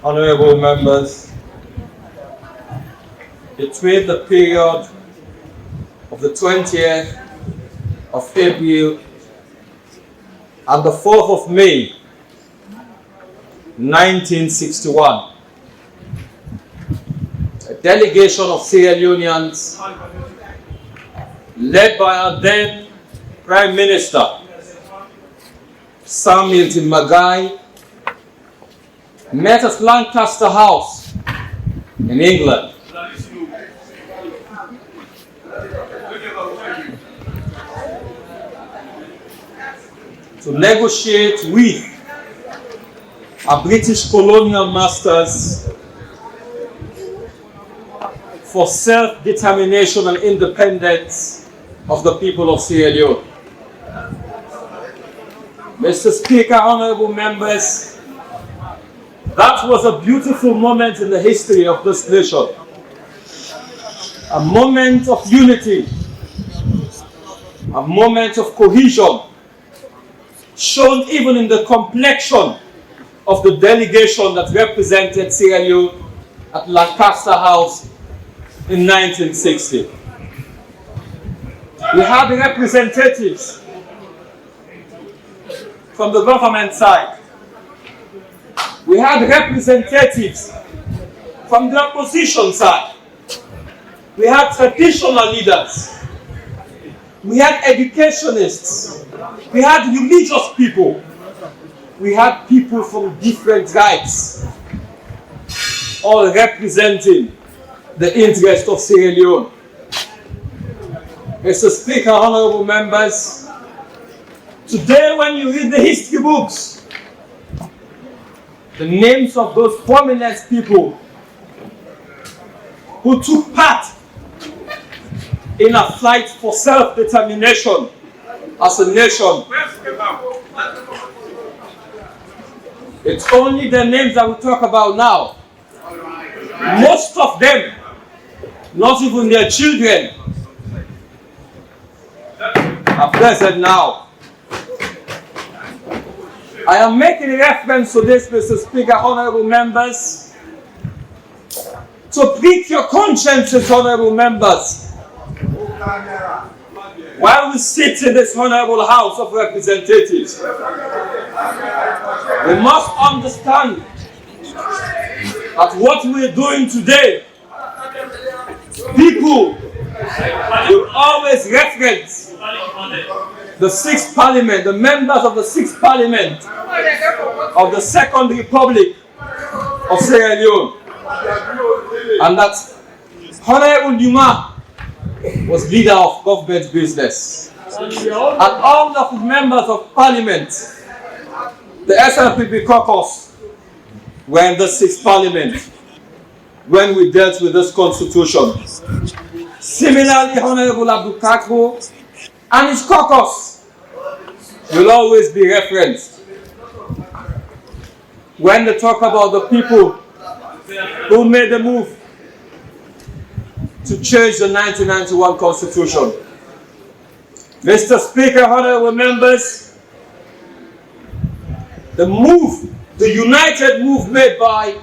honorable members, between the period of the 20th of April and the 4th of May, 1961, a delegation of Sierra Leoneans, led by our then Prime Minister, Samuel Timbo, met at Lancaster House in England. To negotiate with our British colonial masters for self-determination and independence of the people of Sierra Leone. Mr. Speaker, honorable members, that was a beautiful moment in the history of this nation. A moment of unity, a moment of cohesion, shown even in the complexion of the delegation that represented Sierra Leone at Lancaster House in 1960. We had representatives from the government side. We had representatives from the opposition side. We had traditional leaders. We had educationists. We had religious people. We had people from different tribes, all representing the interest of Sierra Leone. Mr. Speaker, honorable members, today when you read the history books, the names of those prominent people who took part in a fight for self-determination as a nation, it's only the names that we talk about now. Most of them, not even their children, are present now. I am making reference to this, Mr. Speaker, honorable members, to prick your consciences, honorable members, while we sit in this honorable House of Representatives. We must understand that what we are doing today, people will always reference the 6th Parliament, the members of the 6th Parliament of the Second Republic of Sierra Leone, and that Honorable Numa was leader of government business, and all of the members of Parliament, the SLPP caucus, were in the 6th Parliament when we dealt with this constitution. Similarly, Honorable Abdul Kakbo and his caucus will always be referenced when they talk about the people who made the move to change the 1991 Constitution. Mr. Speaker, honorable members, the move, the united move made by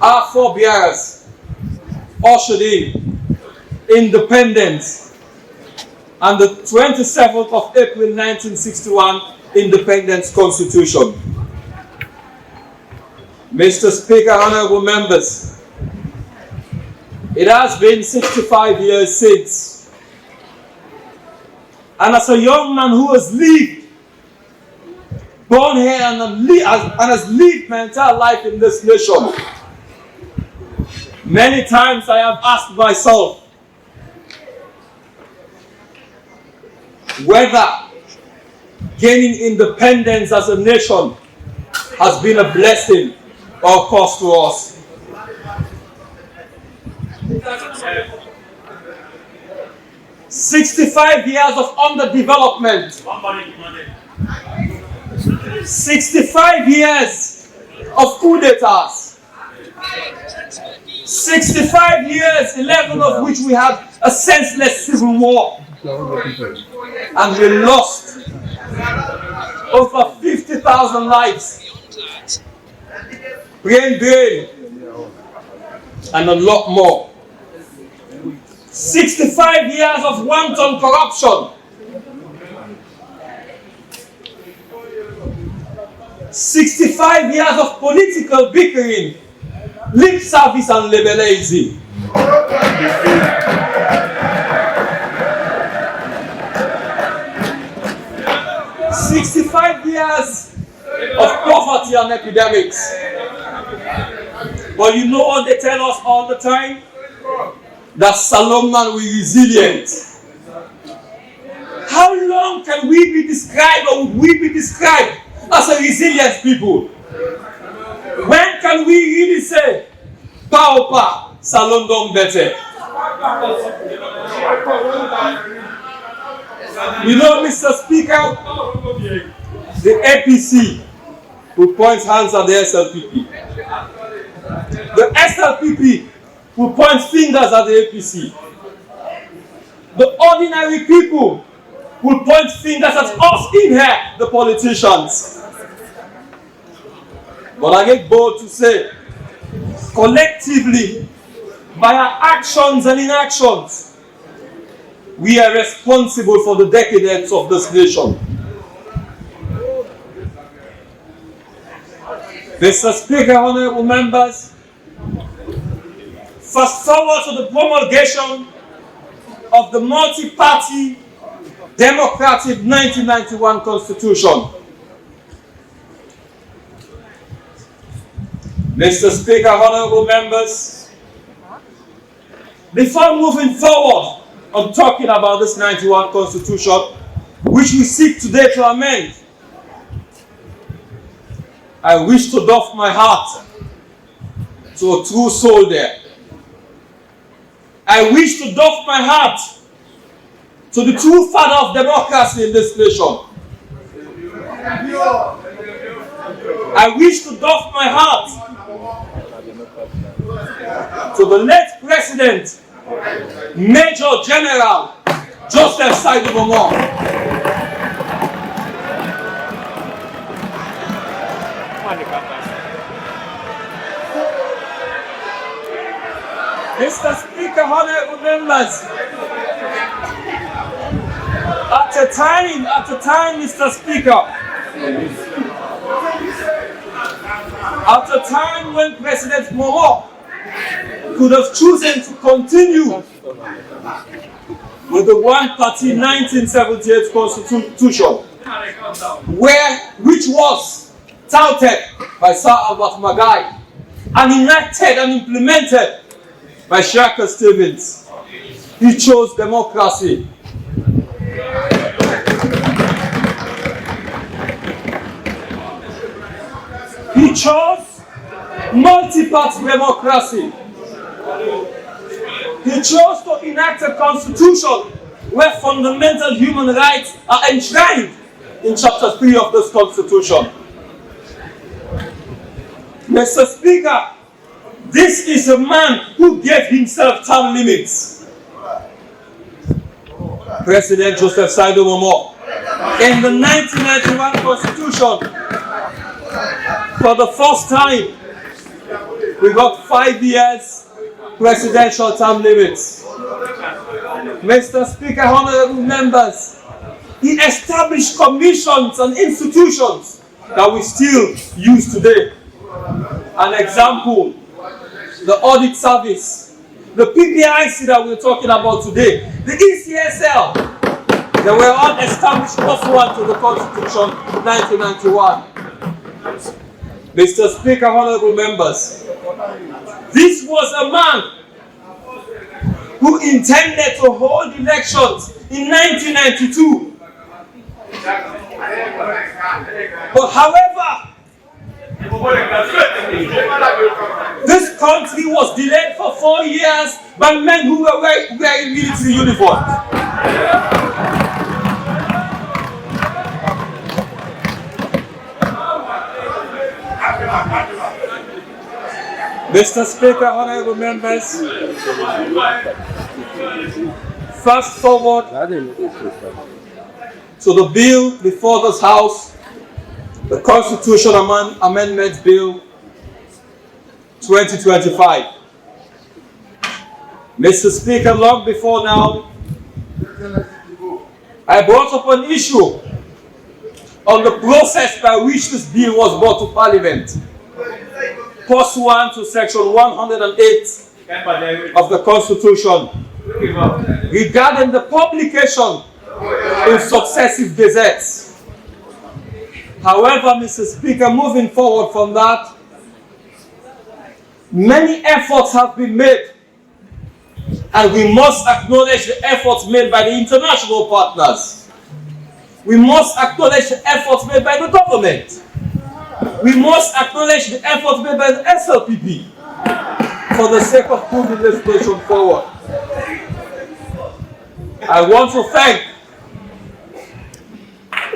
our forebears ushered in independence and the 27th of April 1961 Independence Constitution. Mr. Speaker, honorable members, it has been 65 years since, and as a young man who has lived, born here and has lived my entire life in this nation, many times I have asked myself whether gaining independence as a nation has been a blessing or cost to us. 65 years of underdevelopment. 65 years of coup d'etats. 65 years, 11 of which we had a senseless civil war. And we lost over 50,000 lives. brain drain, and a lot more. 65 years of wanton corruption. 65 years of political bickering, lip service and labelizing. 65 years of poverty and epidemics. But you know what they tell us all the time? That Solomon will be resilient. How long can we be described, or would we be described as a resilient people? When can we really say, Paupa, Salondon Bete? You know, Mr. Speaker, the APC who points hands at the SLPP. The SLPP who points fingers at the APC. The ordinary people who point fingers at us in here, the politicians. But I get bold to say, collectively, by our actions and inactions, we are responsible for the decadence of this nation. Mr. Speaker, honorable members, fast forward to the promulgation of the multi-party democratic 1991 Constitution. Mr. Speaker, honorable members, before moving forward on talking about this 91 Constitution, which we seek today to amend, I wish to doff my hat to a true soldier. I wish to doff my hat to the true father of democracy in this nation. I wish to doff my hat to the late President, Major General Joseph Saidu Momoh. Mr. Speaker, honorable members, at a time, Mr. Speaker, at a time when President Momoh could have chosen to continue with the one-party 1978 Constitution, which was touted by Sir Albert Magai and enacted and implemented by Shaka Stevens. He chose democracy. He chose multi-party democracy. He chose to enact a constitution where fundamental human rights are enshrined in Chapter 3 of this constitution. Mr. Speaker, this is a man who gave himself term limits. President Joseph Saidu Momoh, in the 1991 Constitution, for the first time, we got 5 years presidential term limits. Mr. Speaker, honorable members, he established commissions and institutions that we still use today. An example, the Audit Service, the PPIC that we're talking about today, the ECSL, they were all established pursuant to the Constitution 1991. Mr. Speaker, honorable members, this was a man who intended to hold elections in 1992. But however, this country was delayed for 4 years by men who were wearing military uniforms. Mr. Speaker, honorable members, fast forward to the bill before this House, the Constitution Amendment Bill 2025. Mr. Speaker, long before now, I brought up an issue on the process by which this bill was brought to Parliament, pursuant to Section 108 of the Constitution, regarding the publication in successive gazettes. However, Mr. Speaker, moving forward from that, many efforts have been made, and we must acknowledge the efforts made by the international partners. We must acknowledge the efforts made by the government. We must acknowledge the efforts made by the SLPP for the sake of moving legislation forward. I want to thank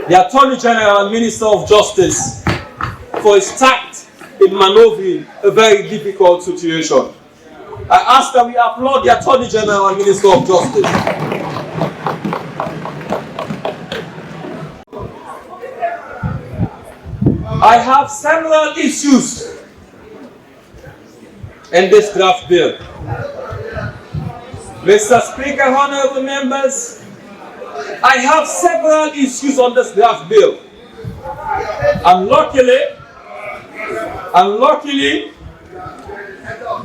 the Attorney General and Minister of Justice for his tact in maneuvering a very difficult situation. I ask that we applaud the Attorney General and Minister of Justice. I have several issues in this draft bill. Mr. Speaker, honorable members, I have several issues on this draft bill. Unluckily,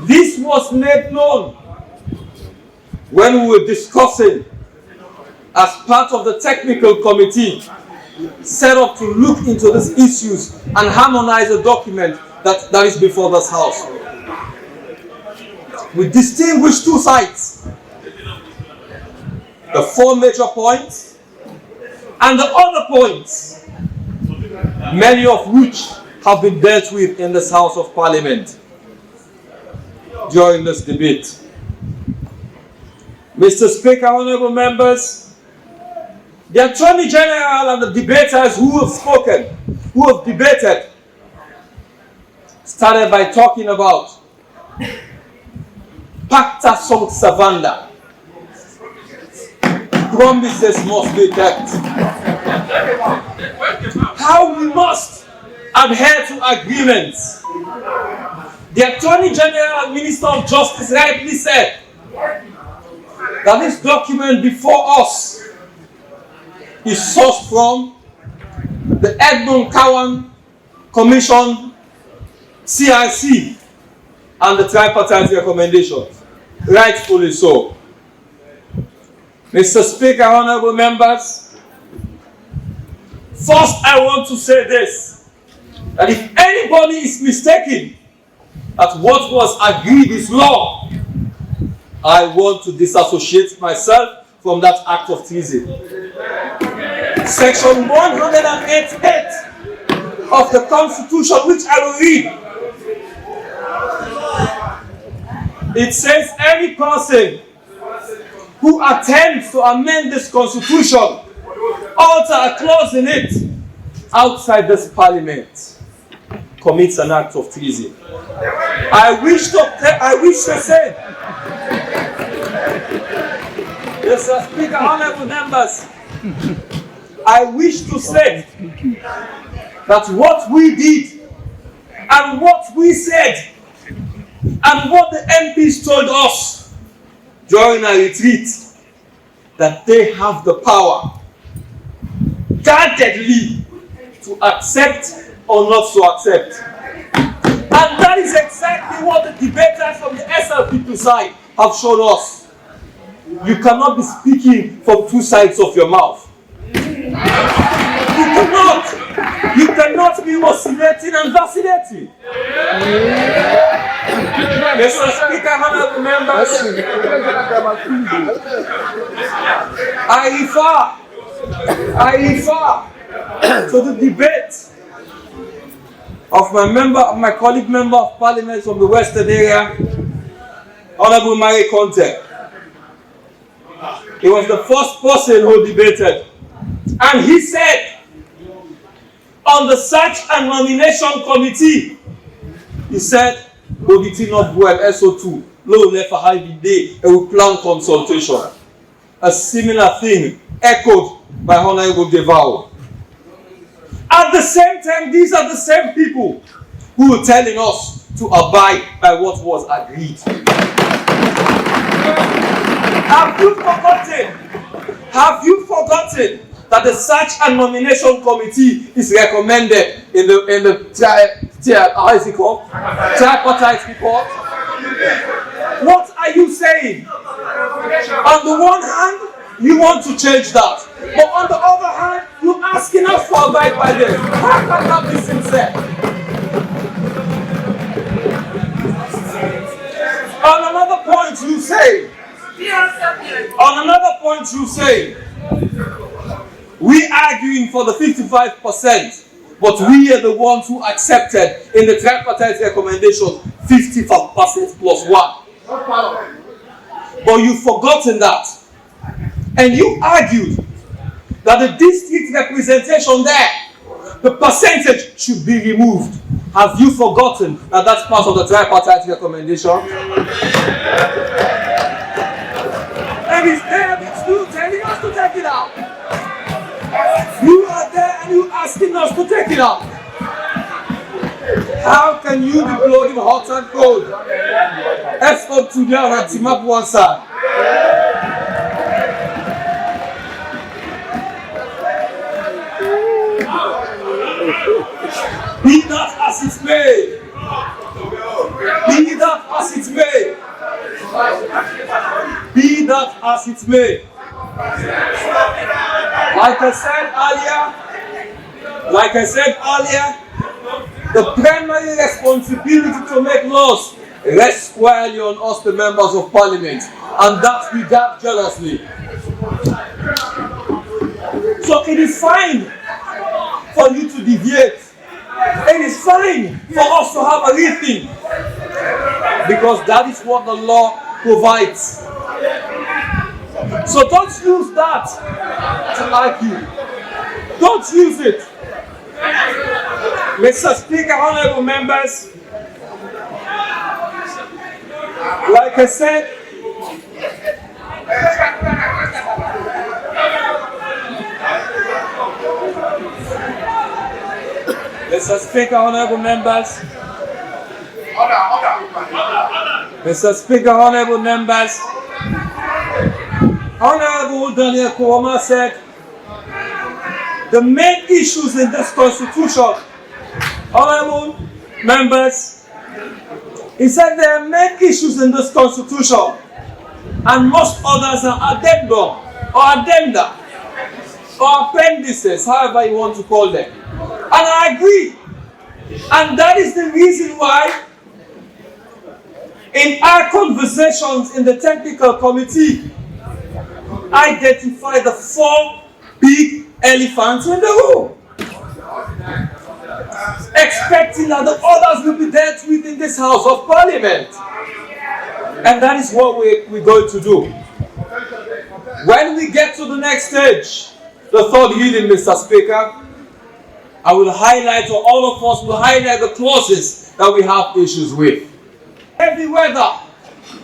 this was made known when we were discussing as part of the technical committee set up to look into these issues and harmonize a document that is before this House. We distinguish two sides: the 4 major points and the other points, many of which have been dealt with in this House of Parliament during this debate. Mr. Speaker, honorable members, the Attorney General and the debaters who have spoken, who have debated, started by talking about Pacta sunt servanda. Promises must be kept. How we must adhere to agreements. The Attorney General and Minister of Justice rightly said that this document before us is sourced from the Cowan Commission, CRC, and the tripartite recommendations. Rightfully so. Mr. Speaker, honorable members, first I want to say this, that if anybody is mistaken that what was agreed is law, I want to disassociate myself from that act of treason. Section 188 of the Constitution, which I will read, it says any person who attempts to amend this Constitution, alter a clause in it outside this Parliament, commits an act of treason. I wish to say, Mr. Speaker, honorable members, I wish to say that what we did and what we said and what the MPs told us during our retreat, that they have the power guardedly to accept or not to accept. And that is exactly what the debaters from the SLPP side have shown us. You cannot be speaking from two sides of your mouth. You cannot be oscillating and vacillating. Mr. Speaker, honorable members, I refer to the debate of my colleague member of Parliament from the Western area, Honorable Mary Conte. He was the first person who debated, and he said, on the Search and Nomination Committee, he said, Bobiti not well, SO2, low left for high day, and we plan consultation. A similar thing echoed by Honorable Devao. At the same time, these are the same people who were telling us to abide by what was agreed. Have you forgotten that the search and nomination committee is recommended in the tripartite report? What are you saying? On the one hand, you want to change that, but on the other hand, you're asking us to abide by this. How can that be sincere? On another point, you say, we arguing for the 55%, but we are the ones who accepted in the tripartite recommendation 50% plus 1. But you've forgotten that. And you argued that the district representation there, the percentage should be removed. Have you forgotten that that's part of the tripartite recommendation? And it's there, it's still telling us to take it out. You are there and you're asking us to take it out. How can you be blowing hot and cold? Escort to the other team up one side. Be that as it may. Be that as it may. Be that as it may. Like I said earlier, the primary responsibility to make laws rests squarely on us, the members of parliament, and that we guard jealously. So it is fine for you to deviate. It is fine for us to have a rethink, because that is what the law provides. So don't use that to argue. Don't use it. Mr. Speaker, honorable members, like I said, Mr. Speaker, honorable members, Mr. Speaker, honorable members, Honorable Daniel Kouama said the main issues in this constitution, honorable members, he said there are main issues in this constitution, and most others are addendum or addenda or appendices, however you want to call them. And I agree. And that is the reason why in our conversations in the technical committee, identify the 4 big elephants in the room, expecting that the others will be dealt with in this House of Parliament. And that is what we're going to do. When we get to the next stage, the third reading, Mr. Speaker, I will highlight, or all of us will highlight the clauses that we have issues with. Heavy weather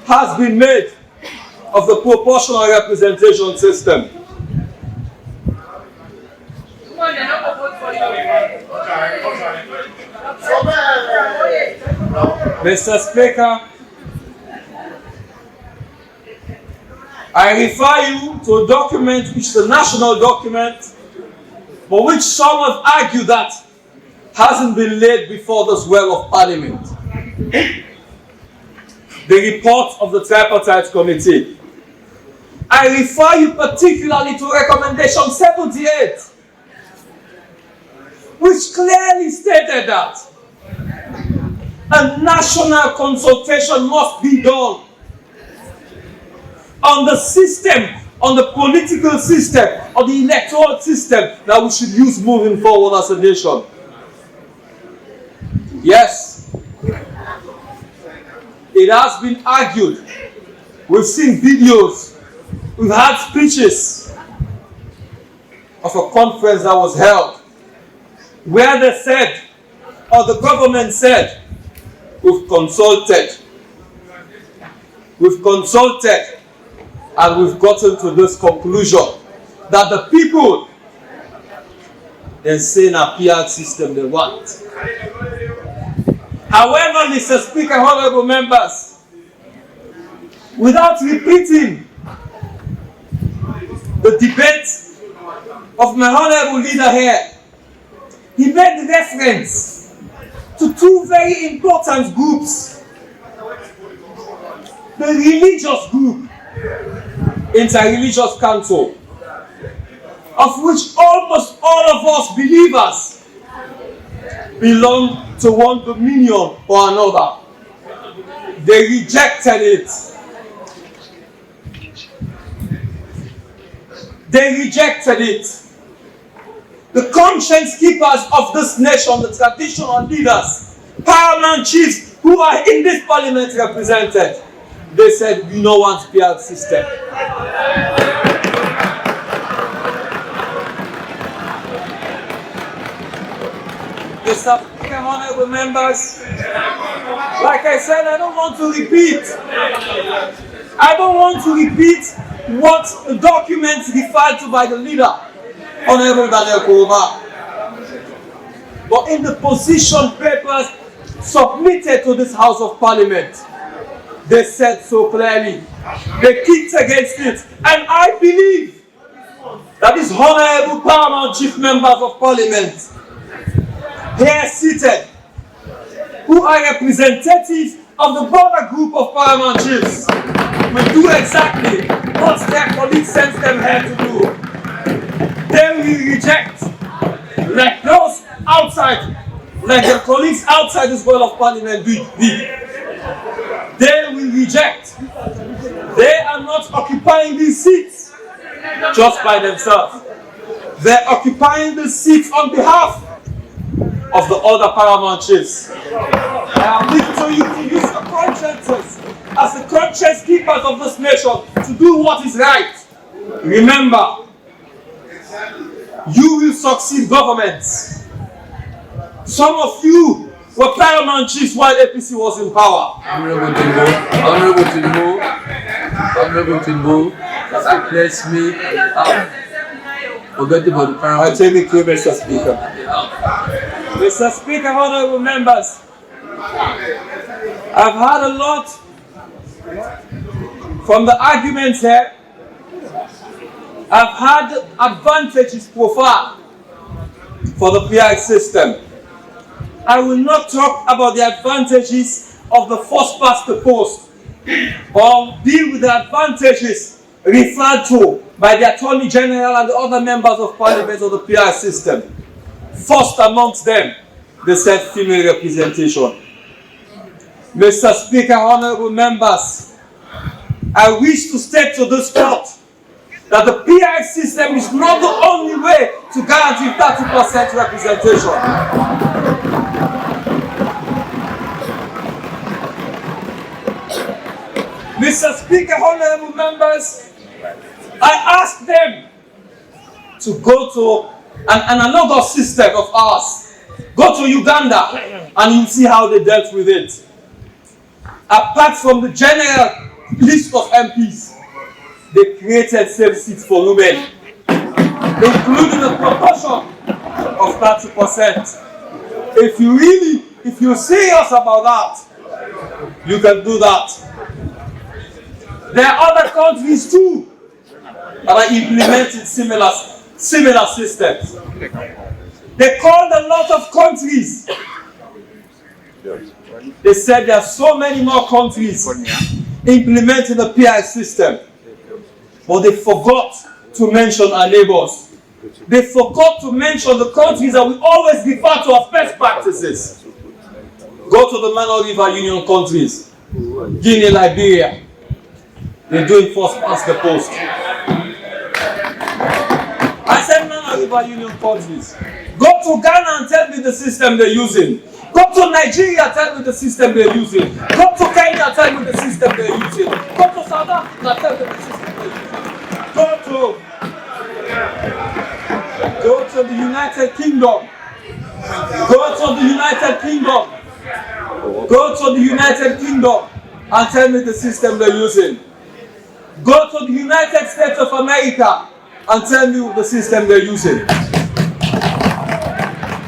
has been made of the proportional representation system. Mr. Speaker, I refer you to a document which is a national document, but which some have argued that hasn't been laid before this well of Parliament. The report of the Tripartite Committee. I refer you particularly to recommendation 78, which clearly stated that a national consultation must be done on the system, on the political system, on the electoral system that we should use moving forward as a nation. Yes, it has been argued. We've seen videos. We've had speeches of a conference that was held where they said, or the government said, we've consulted, and we've gotten to this conclusion that the people, they're saying a PR system they want. However, Mr. Speaker, honorable members, without repeating the debate of my honorable leader here, he made reference to two very important groups. The religious group, Inter-Religious Council, of which almost all of us believers belong to one dominion or another. They rejected it. They rejected it. The conscience keepers of this nation, the traditional leaders, paramount chiefs who are in this parliament represented, they said, we don't want PR system. Mr. Speaker, honorable members, like I said, I don't want to repeat. I don't want to repeat what the documents referred to by the leader, Honorable Daniel Kuruma. But in the position papers submitted to this House of Parliament, they said so clearly. They kicked against it. And I believe that these honorable paramount chief members of Parliament here seated, who are representatives of the broader group of paramount chiefs, will do exactly what their colleagues sent them here to do. They will reject, like those outside, like their colleagues outside this world of Parliament did. They will reject. They are not occupying these seats just by themselves. They're occupying the seats on behalf of the other paramount chiefs. I am leaving to you to use your consciences as the conscience keepers of this nation to do what is right. Remember, you will succeed governments. Some of you were paramount chiefs while APC was in power. Honorable Timbo, bless me. Forget about the paramount. I take it to Mr. Speaker. Mr. Speaker, honorable members, I've heard a lot from the arguments here. I've had advantages profiled for the PR system. I will not talk about the advantages of the first past the post or deal with the advantages referred to by the Attorney General and the other members of Parliament of the PR system. First amongst them, they said female representation. Mr. Speaker, honorable members, I wish to state to this court that the PI system is not the only way to guarantee 30% representation. Mr. Speaker, honorable members, I asked them to go to an analogous system of ours. Go to Uganda and you'll see how they dealt with it. Apart from the general list of MPs, they created safe seats for women, including a proportion of 30%. If you're serious about that, you can do that. There are other countries too that are implementing similar systems. They called a lot of countries. They said there are so many more countries implementing the PI system. But they forgot to mention our neighbors. They forgot to mention the countries that we always refer to as best practices. Go to the Minor River Union countries. Guinea, Liberia. They're doing first past the post. I said Minor River Union countries. Go to Ghana and tell me the system they're using. Go to Nigeria, tell me the system they're using. Go to Kenya, tell me the system they're using. Go to South Africa, tell me the system they're using. Go to the United Kingdom. Go to the United Kingdom. Go to the United Kingdom and tell me the system they're using. Go to the United States of America and tell me the system they're using.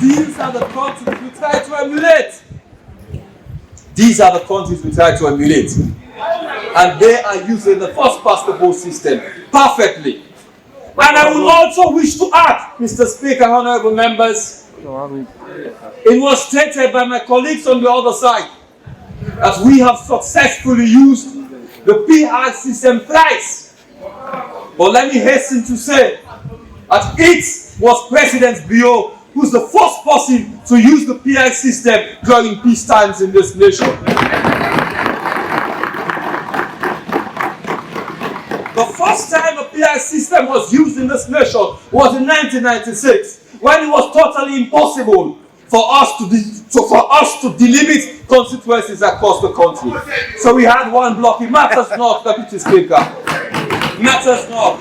These are the countries we try to emulate. These are the countries we try to emulate. And they are using the first past the post system perfectly. And I would also wish to add, Mr. Speaker, honorable members, it was stated by my colleagues on the other side that we have successfully used the PR system thrice. But let me hasten to say that it was President Bio who's the first person to use the PR system during peace times in this nation. The first time a PR system was used in this nation was in 1996, when it was totally impossible for us to delimit constituencies across the country. So we had one block. It matters not, Deputy Speaker. It matters not.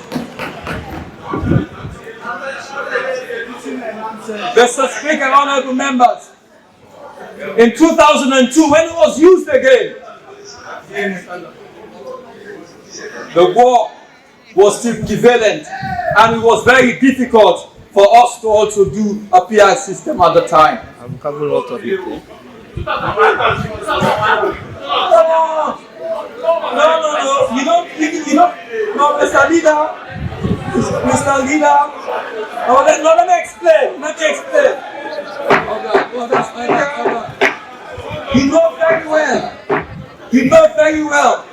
Mr. Speaker, honorable members, in 2002, when it was used again, the war was still prevalent, and it was very difficult for us to also do a PR system at the time. a lot of people. No, you don't, no, Mr. Leader, let me explain. You know very well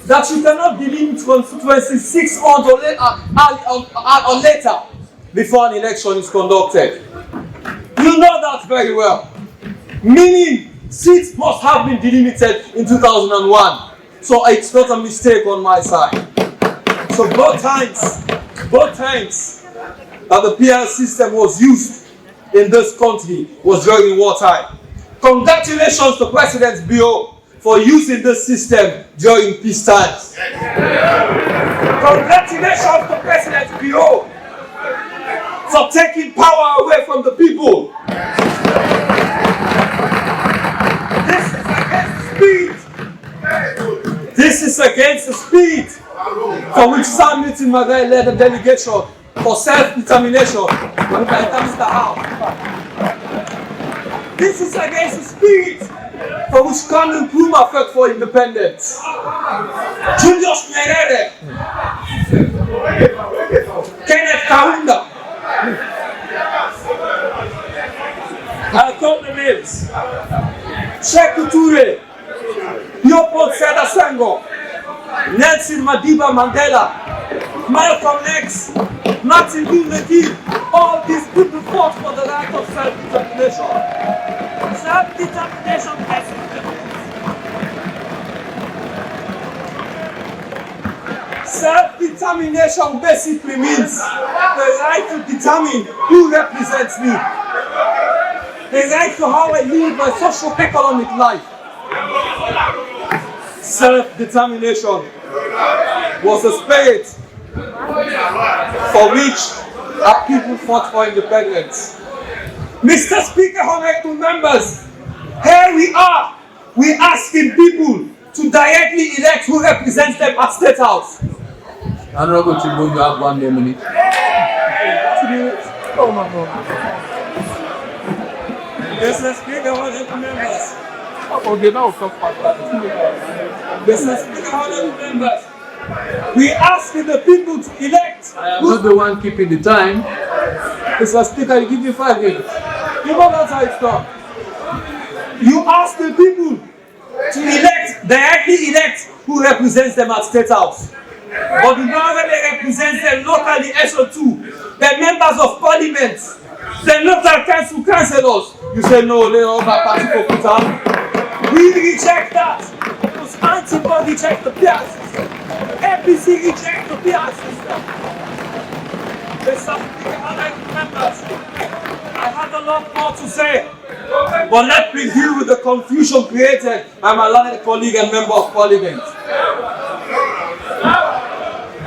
that you cannot delimit constituency 6 months or later before an election is conducted. You know that very well. Meaning, seats must have been delimited in 2001. So it's not a mistake on my side. So both times that the PR system was used in this country was during wartime. Congratulations to President Bio for using this system during peace times. Congratulations to President Bio for taking power away from the people. This is against the speed for which Sam Newton Magai led a delegation for self-determination when he enters the House. This is against the speed for which Kwame Nkrumah fought for independence. Julius Nyerere, Kenneth Kaunda, I'll call the names: Sekou Toure, Leopold Sedar Senghor, Nelson Madiba Mandela, Malcolm X, Martin Luther King. All these people fought for the right of self-determination. Self-determination Self-determination basically means the right to determine who represents me. The right to how I live my socio-economic life. Self-determination was the spirit for which our people fought for independence. Mr. Speaker, honorable members, here we are. We're asking people to directly elect who represents them at State House. Honorable Timbo, you have 1 more minute. Oh my God. Mr. Speaker, honorable members. Mr. Speaker, honorable members, we asking the people to elect. I am not the one keeping the time. Mr. Speaker, I give you 5 minutes. You know that's how it's done. You ask the people to elect, directly elect who represents them at State House. But the government they represent them locally, SO2, they're members of parliament, they're local council councillors. You say no, they're all my party for Putan. We reject that. Because Antifa reject the PR system. APC reject the PR system. Mr. Speaker, honorable members, I have a lot more to say, but let me deal with the confusion created by my learned colleague and member of parliament.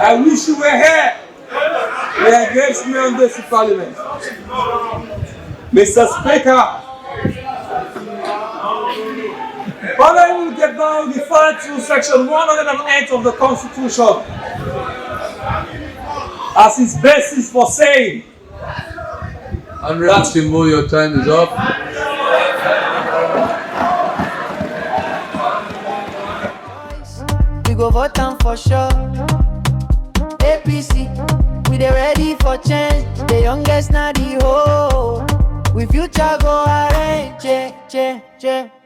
I wish you were here. They engaged me on this in parliament. Mr. Speaker, what I will get now referred to section 108 of the Constitution as its basis for saying Honorable Timbo, your time is up. go vote am for sure. APC, we dey ready for change. The youngest na the whole. We future go arrange, che, che, che.